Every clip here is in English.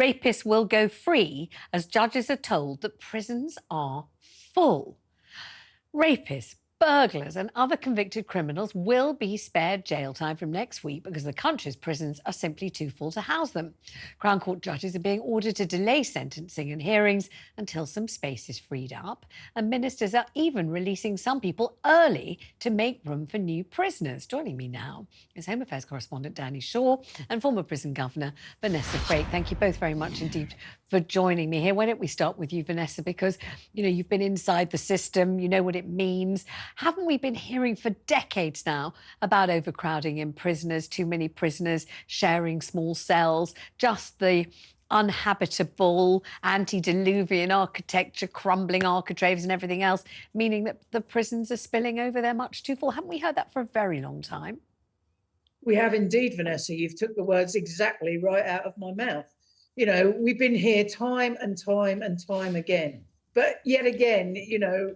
Rapists will go free as judges are told that prisons are full. Rapists, burglars and other convicted criminals will be spared jail time from next week because the country's prisons are simply too full to house them. Crown Court judges are being ordered to delay sentencing and hearings until some space is freed up, and ministers are even releasing some people early to make room for new prisoners. Joining me now is Home Affairs correspondent Danny Shaw and former prison governor Vanessa Frake. Thank you both very much indeed for joining me here. Why don't we start with you, Vanessa, because, you know, you've been inside the system, you know what it means. Haven't we been hearing for decades now about overcrowding in prisoners, too many prisoners sharing small cells, just the uninhabitable antediluvian architecture, crumbling architraves and everything else, meaning that the prisons are spilling over, they're much too full? Haven't we heard that for a very long time? We have indeed, Vanessa. You've took the words exactly right out of my mouth. You know, we've been here time and time and time again. But yet again, you know,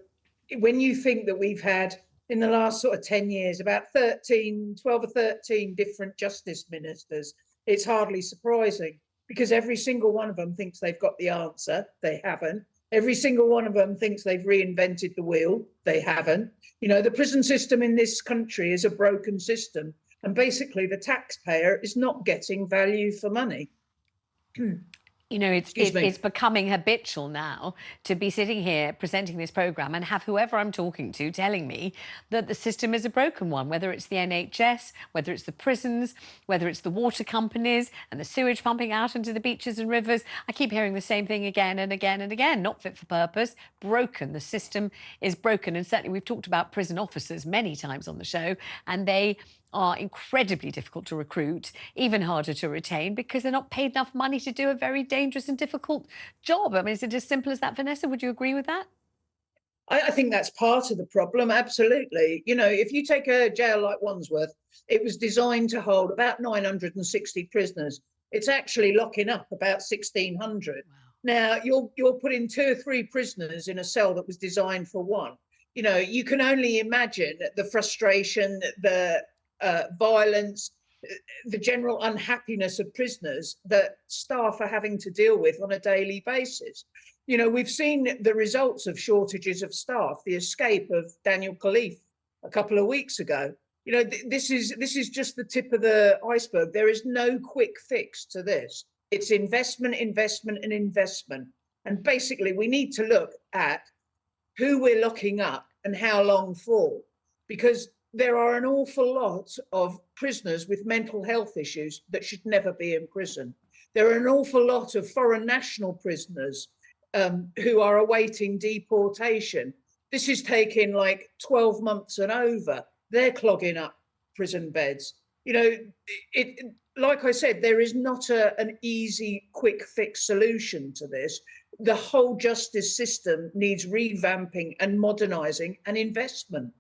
when you think that we've had in the last sort of 10 years about 12 or 13 different justice ministers, it's hardly surprising because every single one of them thinks they've got the answer. They haven't. Every single one of them thinks they've reinvented the wheel. They haven't. You know, the prison system in this country is a broken system. And basically, the taxpayer is not getting value for money. You know, it's becoming habitual now to be sitting here presenting this programme and have whoever I'm talking to telling me that the system is a broken one, whether it's the NHS, whether it's the prisons, whether it's the water companies and the sewage pumping out into the beaches and rivers. I keep hearing the same thing again and again and again. Not fit for purpose, broken. The system is broken. And certainly we've talked about prison officers many times on the show, and they are incredibly difficult to recruit, even harder to retain, because they're not paid enough money to do a very dangerous and difficult job. I mean, is it as simple as that, Vanessa? Would you agree with that? I think that's part of the problem, absolutely. You know, if you take a jail like Wandsworth, it was designed to hold about 960 prisoners. It's actually locking up about 1,600. Wow. Now, you're putting 2 or 3 prisoners in a cell that was designed for 1. You know, you can only imagine the frustration, the violence, the general unhappiness of prisoners that staff are having to deal with on a daily basis. You know, we've seen the results of shortages of staff, the escape of Daniel Khalif a couple of weeks ago. You know, this is just the tip of the iceberg. There is no quick fix to this. It's investment, investment, and investment. And basically, we need to look at who we're locking up and how long for, because there are an awful lot of prisoners with mental health issues that should never be in prison. There are an awful lot of foreign national prisoners who are awaiting deportation. This is taking like 12 months and over. They're clogging up prison beds. You know, like I said, there is not an easy, quick fix solution to this. The whole justice system needs revamping and modernising and investment.